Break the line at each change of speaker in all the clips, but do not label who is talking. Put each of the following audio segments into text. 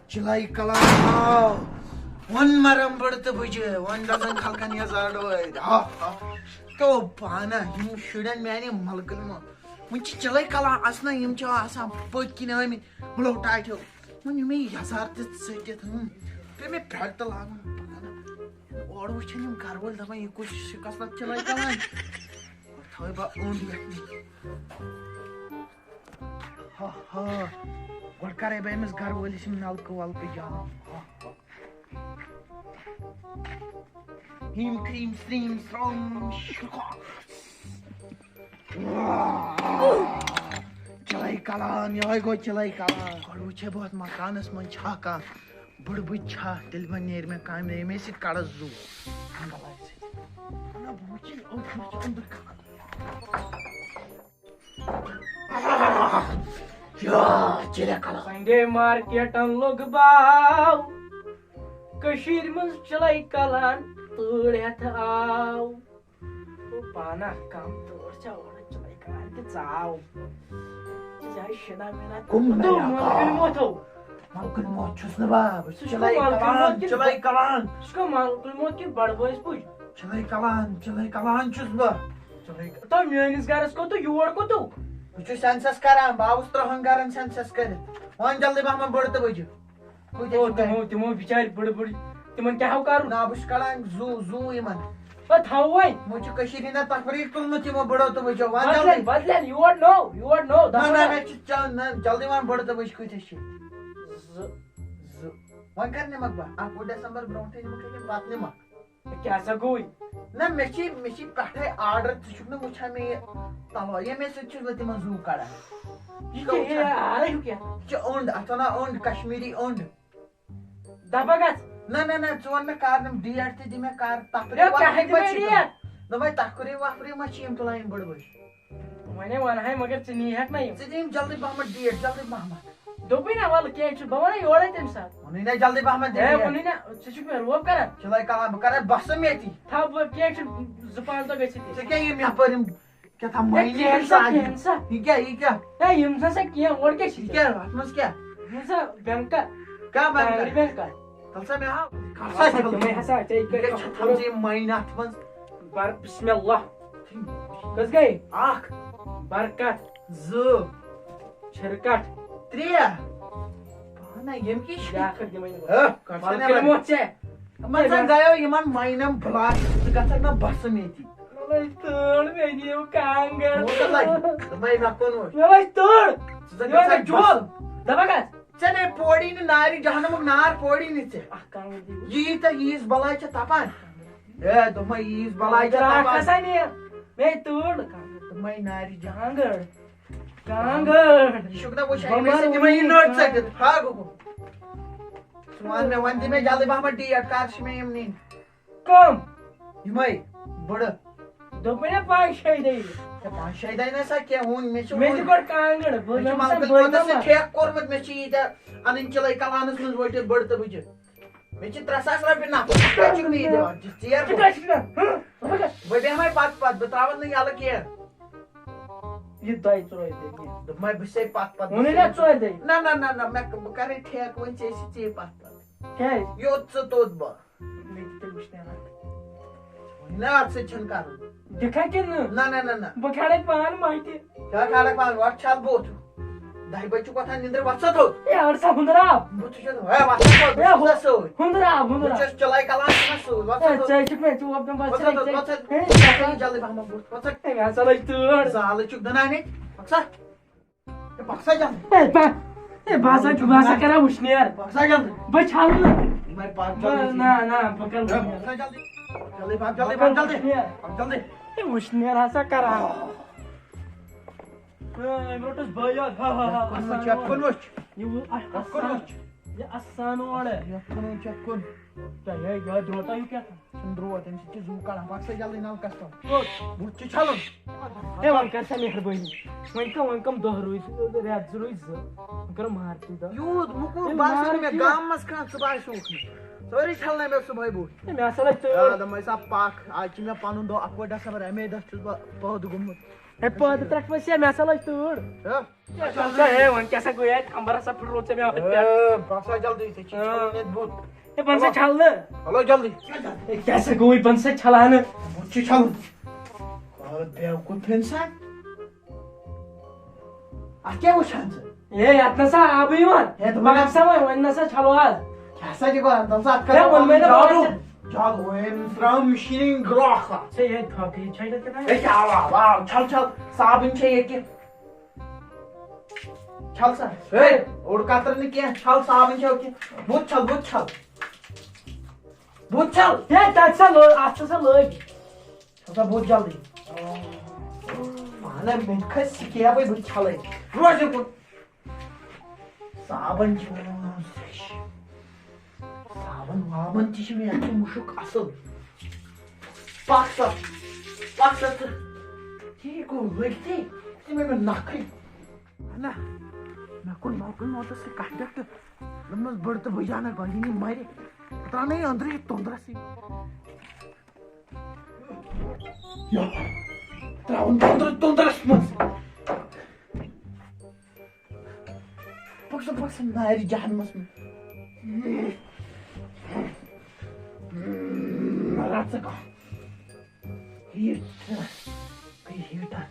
چلائی کلام ون مرم بڑت بجے ون دزن خلقن یزار ہا تو پانا یم شرین میانہ ملکن من چلائی کلام اصنا یم آسان پت کن آمت ملو ٹاٹو ون یم یزار ٹھت پہ مے پھیٹ تو لاگن اور وچھن یم گھر وول دپان یہ کچھ شکست چلائی کلام تھوے با اوند ہا ہا گۄڈٕ کرے بہٕ أمِس گرٕ وٲلِس یِم نلکہٕ ولکہٕ جام ہیم کریم سریم سرم چلائی کلام یہے گوٚو چلائی کلام گۄڈٕ وٕچھے بہٕ اتھ مکانس منٛز چھا کانٛہہ بٔڑ بٔچ چھا تیٚلہِ ما نیرِ مےٚ کامہِ ییٚمے سۭتۍ کڑس زُو بلاے سۭتۍ بہٕ وٕچھِ أنٛدٕر
سنڈے مارکیٹن لوگ باو کشیر مز چلائی کلان تڑ ہتھ آو پانا کم تڑ چلائی کلان تہ ژاو جائے شنا مینا ملکن موتو
ملکن موت چھُس نہٕ بہٕ چھُس چلائی کلان چلائی کلان
سُہ ملکن موت کہِ بڑ بٲیِس پُج
چلائی کلان چھُس بہٕ
تو میٲنِس گرس کوٚتُو یور کوٚتُو
بہٕ چھُس سینسس کران بہٕ آوُس 3 گرن سینسس کٔرِتھ وۄنۍ جلدی پہم بٔڑ تہٕ بجہِ
تِمو بِچارِ بٔڑ بٔڑ تِمن کیٛاہ ہو کرُن
نا بہٕ چھُس کڑان زوٗ یِمن
تھاو وۄنۍ
وۄنۍ چھُ کٔشیٖرِ ہِنٛدٮ۪ن تفریٖق تُلمُت یِمو بٔڑو تہٕ بجو وۄنۍ جلدی
بدلن یور نو
نہ مےٚ چھُ جلدی وۄنۍ بٔڑ تہٕ بجہِ کۭتیاہ چھِ 2 وۄنۍ کر نِمکھ بہٕ 1 ڈیسمبر برونٛٹھٕے نِمکھ کِنہٕ پتہٕ نِمکھ
کیٛاہ سا گوٚو
نہ مےٚ چھِ پٮ۪ٹھَے آرڈر ژٕ چھُکھ نہٕ وٕچھان مےٚ یہِ تلوا ییٚمے سۭتۍ چھُس بہٕ تِمن زوٗ کڑان یہِ چھِ اوٚنٛڈ اتھ ونان اوٚنٛڈ کشمیٖری اوٚنٛڈ
دپا گژھ
نہ ژٕ وَن مےٚ کر نِم ڈیٹ تہِ دِ مےٚ کر تفریٖق دوٚپمے تفریٖق وفریٖق ما چھِ یِم تُلان یِم بٔڑ بٔڑ
وۄنۍ ونہاے مگر ژٕ نیٖہکھ نا یِم
ژٕ دِ یِم جلدی پہمتھ ڈیٹ جلدی پہمتھ
دوٚپُے نا وَلہٕ کینٛہہ چھُ بہٕ وَنے یورے تَمہِ ساتہٕ
ووٚنُے نا جلدی پہمتھ
ووٚنُے نا ژٕ چھُکھ مےٚ روب کران
چلائی کلام بہٕ کرے بسہٕ میتی
تھاو بہٕ کینٛہہ چھُ 2-5 دۄہ گٔژھِتھ
ژٕ کیٛاہ یِم یپٲرۍ یِم کیٛاہ تھام
کینٛہہ سا
یہِ کیٛاہ
ہے یِم سا کینٛہہ اورٕ کیٛاہ چھِ
یہِ کیٛاہ اتھ منٛز کیٛاہ
یِم سا بینٛکا
کیٛاہ
بینٛک کر
تل سا مےٚ ہاو
تِمے ہسا ژےٚ
تھٲوزِ یِم ماینہِ اتھ منٛز
بر بسم اللہ کٔژ گٔے
1
برکت
2
چھِرکٹ
3 پانا ییٚمہِ کہِ
بیٛاکھ دِمے
ملکن
موت ژےٚ
گٔیو یِمن ماینن بلاک ژٕ گژھکھ نہ بسہٕ میتی
تۭر مےٚ دِیِو کانٛگٕر
دوٚپمے مےٚ کوٚنوُے
مےٚ لٔج تۭر
ژٕ گژھکھ
جول دپا گژھ
ژےٚ نے پوڑی نہٕ نارِ جہنمُک نار پوڑی نہٕ ژےٚ
اکھ کانٛگٕر دِیِو
ییٖژ تہٕ ییٖژ بلاے چھےٚ تپان دوٚپمے ییٖژ بلاے چھےٚ
راکھ
تپان
ہسا نیر مےٚ تۭر
دوٚپمے نارِ
کانٛگٕر کانٛگٕر
یہِ چھُکھ نہ وٕچھان دِمے یہِ نٔٹ ژٔٹِتھ ہا گوٚو ژٕ وَن مےٚ وۄنۍ دِ مےٚ جلدی پہمتھ ڈیٹ کر چھِ مےٚ یِم نِنۍ
کم
یِمے بٔڑٕ
دوٚپُے نا 5-6 دۄہہِ
5-6 دۄہ نہ سا کینٛہہ وُنۍ مےٚ چھُ
مےٚ دِ گۄڈٕ کانٛگٕر بہٕ
ملکن موتس سۭتۍ ٹھیکہٕ کوٚرمُت مےٚ چھِ ییٖتیٛاہ اَنٕنۍ چلائی کلانس منٛز ؤٹِتھ بٔڑ تہٕ بٕجہِ مےٚ چھِ 3,000 رۄپیہِ نفر چھُکھ نہٕ یہِ دِوان ژیر بہٕ بیٚہمے پتہٕ بہٕ تراوَتھ نہٕ یَلہٕ کینٛہہ
یہِ 2-4 دۄہہِ
دوٚپمے بہٕ چھسے پتہٕ
ووٚنُے نا 4 دۄہہِ
نہ بہٕ کرے ٹھیکہٕ وۄنۍ ژےٚ ژے پتہٕ
کیٛازِ
یوٚت ژٕ توٚت بہٕ
مےٚ دِ تیٚلہِ وٕچھنہٕ
نہ اَتھ سۭتۍ چھُنہٕ کرُن
دِکھا کِنہٕ
نہ
بہٕ کھالے پانہٕ مٹہِ
کیٛاہ کھالکھ پانہٕ وۄتھ چھل بُتھ 10 بجہِ چھُکھ وۄتھان نِندرِ وۄتھ سا تھوٚد
یارٕ سا ہُنٛدر آب
بہٕ چھُس وۄتھ سا تھوٚد بہٕ چھُس سۭتۍ
ہُنٛدر آب
بہٕ چھُس چلائی کلان چھُنہ سۭتۍ وۄتھ سا تھوٚد
ژےٚ چھُکھ مےٚ چوب دِوان
وۄتھ سا تھوٚد وۄتھ سا جلدی پہمتھ بُتھ وۄتھ سا
مےٚ ہسا لٔج تۭر
زالہٕ چھُکھ دٕنان ییٚتہِ پَک سا پَک سا جلدی
بہٕ ہسا کران وٕشنیر
پَک سا جلدی
بہٕ چھلہٕ نہٕ
یِمے پَک جلدی
نہ بہٕ کرٕ
پَک سا جلدی پَک جلدی
وٕشنیر ہسا کران أمۍ روٚٹُس بٲیات
کُن وٕچھ
یہِ اَسان اورٕ
چھُ کُن
یہِ دروتا یہِ کیٛاہ
چھُنہٕ درٛوت تَمہِ سۭتۍ چھِ زوٗ کڑان پَک سا جلدی نلکس تام بُتھ چھُ چھلُن
ہے وۄنۍ کر سا مہربٲنی وۄنۍ کم دۄہ روٗدۍ 2 رٮ۪تھ روٗدۍ 2 وۄنۍ کرو مارچہِ دۄہ
یوٗت مُکوٗر باسیو نہٕ مےٚ گامہٕ منٛز کانٛہہ ژٕ باسیوکھ نہٕ سٲری چھلنے مےٚ صُبحٲے بُتھ
مےٚ ہسا لٔج تۭر
دوٚپمے سا پَکھ آز چھُ مےٚ پَنُن دۄہ 1 ڈیسمبر اَمے دۄہ چھُس بہٕ پٲدٕ گوٚمُت
ہے پٲدٕ ترٛٹھ وٲسۍ مےٚ ہسا لٔج تۭر ہے وۄنۍ کیٛاہ سا گوٚو اَتہِ کمبر ہسا پھٕٹروو ژےٚ مےٚ
باسا جلدی بُت
ہے بہٕ ہسا چھلنہٕ
چلو جلدی
کیٛاہ سا گوٚو بہٕ ہسا چھلانہٕ
بُت چھُ چھلُن بیوقوٗف اِنسان اَتھ کیٛاہ وٕچھان ژٕ
ہے یتھ نسا آبٕے یِوان مگر سا وۄنۍ نسا چھلو حظ
کیٛاہ سا چھِ کران تَمہِ ساتہٕ
ہے ووٚنمَے نا
جادوٗ جادوٗ أمۍ ترٛٲو مِشیٖن گرٛاکھ اَتھ
ژےٚ ہے تھۄکہٕ چھے نہٕ کِتاب
أکہِ آو چھل چھل صابٕنۍ چھے ییٚکہِ چھل سا ہے اوٚڑ کترٕ نہٕ کینٛہہ چھل صابٕنۍ چھے ییٚکہِ بُتھ چھل بُتھ چھل بُتھ چھل
ہے تتہِ سا لٲ اتھ ہسا لٲگۍ
چھل سا بُتھ جلدی مانا مےٚ تہِ کھٔژ سِکیبٕے بہٕ چھلے روز یِکُن صابن چھِ صابن وابن تہِ چھِ مےٚ یتھ چھُ مُشُک اصٕل پکھ سا ژٕ تی گوٚو لٔگتھٕے ژٕ مےٚ نکھٕے نہ مےٚ کوٚر مۄکل موتس سۭتۍ کنٹیکٹ دوٚپمس بٔڑٕ تہٕ بٕجانہ گۄڈنی مرِ ترٛاونٲے أنٛدرٕ یہِ توٚنٛدرسٕے ترٛاوُن توٚنٛدرس منٛز پکھ سا نارِ جہنمس منٛز رٹ ژٕ کانٛہہ ہیٖٹر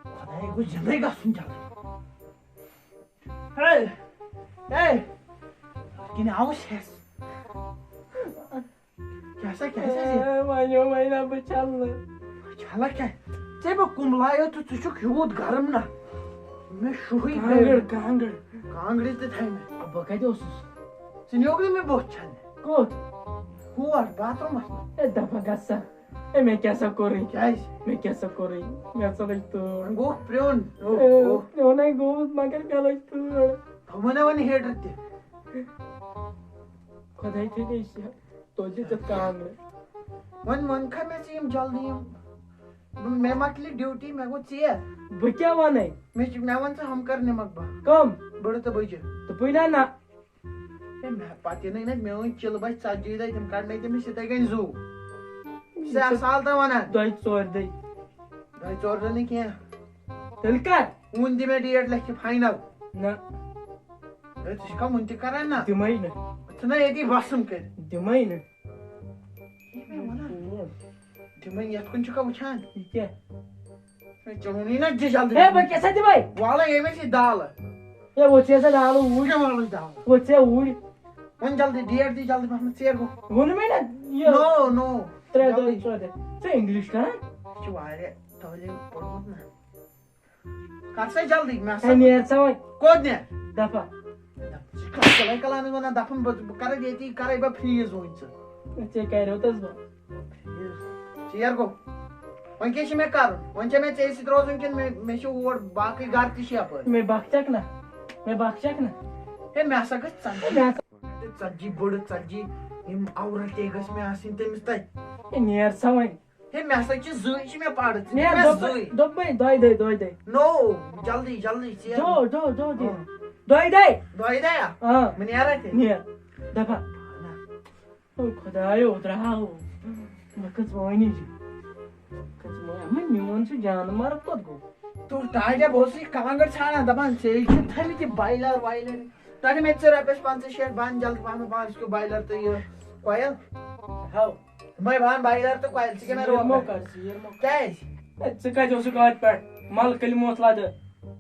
خۄداے گوٚژھ زِندَے گژھُن جلدی کِنہٕ آوُس ہٮ۪س کیٛاہ سا
وۄنۍ وۄنۍ نہ بہٕ چھلنہٕ
چھلا کیٛاہ ژےٚ بہٕ کُملایو تہٕ ژٕ چھُکھ یوٗت گرم نہ مےٚ شُہٕے
کانٛگٕر
کانٛگرِ تہِ تھاے مےٚ
بہٕ کتہِ اوسُس
ژٕ نیوکھ نہٕ مےٚ بُتھ چھلنہِ
کوٚت
ہور باتھروٗمس منٛز
ہے دپا گژھ سا ہے مےٚ کیٛاہ سا کوٚرُے
کیٛازِ
مےٚ کیٛاہ سا کوٚرُے مےٚ ہسا لٔج تۭر
گوٚو پرٛون
پرٛونٕے گوٚوُس مگر مےٚ لٔج تۭر
تھوٚو نہ وۄنۍ ہیٖٹر تہِ
خۄداے تھٲینَے صحت توتہِ دِژٕتھ کانٛگرِ
وۄنۍ کھا مےٚ ژٕ یِم جلدی یِم مےٚ مۄکلہِ ڈیوٹی مےٚ گوٚو ژیر
بہٕ کیٛاہ وَنَے
مےٚ وَن ژٕ ہم کر نِمکھ بہٕ
کَم
بٔڑٕ تہٕ بٕجہِ
دوٚپُے نا نہ
پتہٕ یِنٕے نہ میٲنۍ چِلہٕ بچہِ ژتجی دۄہ تِم کڑنٕے تٔمِس یِتھٕے کٔنۍ زوٗ ژٕ سال تہٕ ونان
دۄیہِ ژورِ دۄہہِ
دۄیہِ ژور دۄہ نہٕ کینٛہہ
تیٚلہِ کر
وُنہِ دِ مےٚ ڈیٹ لیکھِتھ فاینل
نہ
ژٕ چھُکھا وُنہِ تہِ کران نہ
دِمَے نہٕ
ژٕ نہ ییٚتی وسُن کٔرِتھ
دِمَے نہٕ
دِمے یتھ کُن چھُکھا وٕچھان
یہِ کیٛاہ
چلونی نہ دِ جلدی
ہے بہٕ کیٛاہ سا دِمَے
والے ییٚمہِ ژےٚ دالہٕ
ہے وۄژے سا ڈالہٕ اوٗرۍ
والٕے دالہٕ
وۄژے اوٗرۍ
وۄنۍ جلدی ڈیٹ دی جلدی پہم ژیر گوٚو
ووٚنمَے نا یہِ
نو
3 دۄہ 4 دۄہ ژٕ اِنگلِش کران
یہِ چھُ واریاہ تعلیٖم پوٚرمُت نہ کر سا جلدی مےٚ
ہے نیر سا وۄنۍ
کوٚت نیر
دپا
چلے کلانس ونان دپان بہٕ کرے ییٚتی کرے بہٕ فریٖز وۄنۍ ژٕ
ژےٚ کریو تس بہٕ
ژیر گوٚو وۄنۍ کیٛاہ چھُ مےٚ کرُن وۄنۍ چھا مےٚ ژےٚ سۭتۍ روزُن کِنہٕ مےٚ چھُ اور باقٕے گرٕ تہِ چھِ یپٲرۍ
مےٚ بخچکھ نا مےٚ بخچکھ نا
ہے مےٚ ہسا گژھِ ژتجی بٔڑٕ ژتجی یِم عورت تے گژھِ مےٚ آسٕنۍ تٔمِس تتہِ
ہے نیر سا وۄنۍ
ہے مےٚ ہسا چھِ زٕے چھِ مےٚ پرٕ
نیر دوٚپمَے 2 دۄہہِ
نو جلدی جلدی ژیر
دۄیہِ دۄہہِ
دۄیہِ دۄہہِ بہٕ نیرا تیٚلہِ
نیر دپا خۄدایو درٛاو مےٚ کھٔژ وٲنِج میون سُہ جانور کوٚت گوٚو
تو ڈاڈیا بہٕ اوسُے کانٛگٕر ژھانڈان دپان ژےٚ چھِ تھٲیمٕتۍ یہِ بایلر وایلر تۄہہِ مےٚ ژٕ رۄپیس 50-60 بن جلدی پہم 5 کِلوٗ بایلر تہٕ یہِ کویل یِمے بن بایلر تہٕ کویل ژٕ کیٛاہ مےٚ روک کیٛازِ
ژٕ کتہِ اوسُکھ اتھ پٮ۪ٹھ ملکہٕ موت لدٕ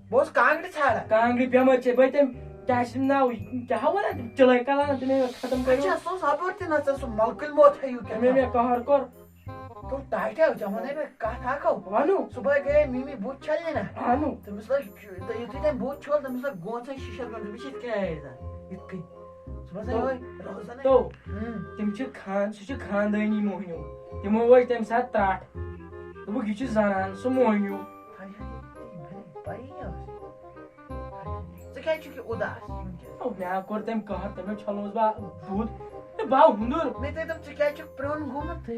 بہٕ اوسُس کانٛگرِ ژھانڈان
کانٛگرِ بیمٲرۍ چھِ بہٕ تٔمۍ کیٛاہ چھِ ناو کیٛاہ ونان چِلے کلان تہِ مےٚ ختم کٔرِتھ
اچھا سُہ اوس ہپٲرۍ تہِ نہ ژٕ سُہ ملکہٕ موت تھٲیِو
مےٚ قہر کوٚر
تو ڈاڈیا ژےٚ ونے مےٚ کتھ اکھ
ونو
صُبحٲے گٔیے مِمی بُتھ چھلنہِ نہ
اَنو
تٔمِس لٔج یُتھُے تٔمۍ بُتھ چھوٚل تٔمِس لٔگۍ گونٛژَے شِشر گٔمٕژ تٔمِس چھِ یِتھ کٔنۍ آیزان یِتھ کٔنۍ صُبحس روزان
تو تِم چھِ سُہ چھُ خاندٲنی موہنیوٗ تِمو وٲج تمہِ ساتہٕ ترٛٹھ دوٚپُکھ یہِ چھُ زنان سُہ موہنیوٗ
ژٕ کیٛازِ چھُکھ یہِ اُداس
مےٚ کوٚر تٔمۍ قہر تٔمۍ چھلووُس بہٕ بُتھ بہٕ آو ہُنٛدُر
مےٚ تہِ دوٚپ ژٕ کیٛازِ چھُکھ پرٛون گوٚمُت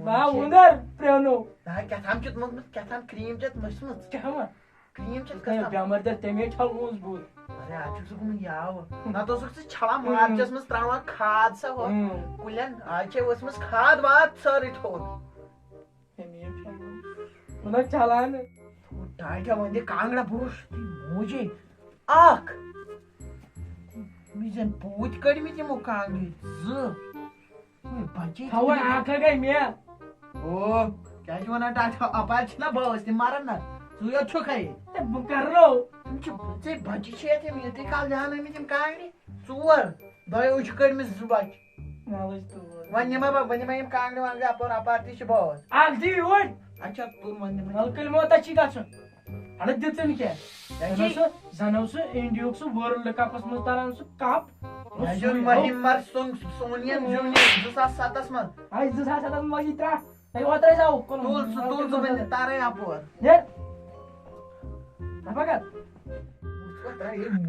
بہٕ آو ہُنٛدر پرٛونو
کیٛاہ چھُتھ موٚتمُت کیٛاہ کرٛیٖم چھَتھ مٔژھمٕژ
کیٛاہ وَن
کرٛیٖم چھَتھ
بیمٲرۍ دار تَمے چھلووُس بُتھ
اَرے اَتھ چھُکھ ژٕ گوٚمُت یاوٕ نتہٕ اوسُکھ ژٕ چھلان مارچَس منٛز ترٛاوان کھاد سا ہُہ کُلٮ۪ن آز چھے ؤژھمٕژ کھاد واد سٲرٕے تھوٚد
مطلب چلان
ٹاٹیا ون کانگڑا بوش موجے اخ مجھے پوت کڑمت یمو کانگڑ بچے
تھوان اکھ گئی مے
او کیا ونان ٹاٹیا اپار چھنا بٲژ تِم مرن نا ژٕ یوت چھُکھے
بہٕ کرنو
تِم چھِ ژے بچہِ چھِ یتھ یِم یِتُے کال دیٛانٲمٕتۍ یِم کانگڑِ ژور دۄیو چھِ کٔڑمٕتۍ زٕ بچہِ وۄنۍ نِمے یِم کانگڑِ وانگڑِ اپار تہِ چھِ بٲژ
اکھ دی یور
اچھا تُل وۄنۍ نِمے
نلکل موتا چھی گژھُن اڑٕ دِژٕن کیٛاہ زن اوس سُہ انڈیہُک سُہ ورلڈ کپس منٛز تران سُہ کپ
مہمر سونین زیوٗنہِ 2007 منٛز
آے 2007 منٛز یہِ ترٛٹھ تۄہہِ اوترے زاو
تُل ژٕ وۄنۍ تارے اپور
نیٚر نفر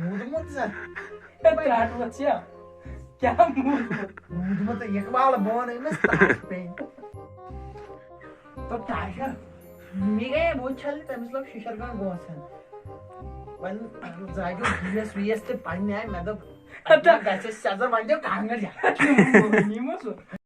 موٗدمُت زن
ترٛٹھ وٕچھ کیٛاہ
موٗدمُت اقبال بون أمِس ترٛٹھ پیٚنۍ ٹاٹیا مےٚ گٔیے بُتھ چھلنہِ تٔمِس لوٚگ شِشر گنٛڈ گوژھن وۄنۍ زاگیو گیس ویس تہِ پننہِ آیہِ مےٚ دوٚپ گژھِ سیزر وۄنۍ دِیو کانگڑ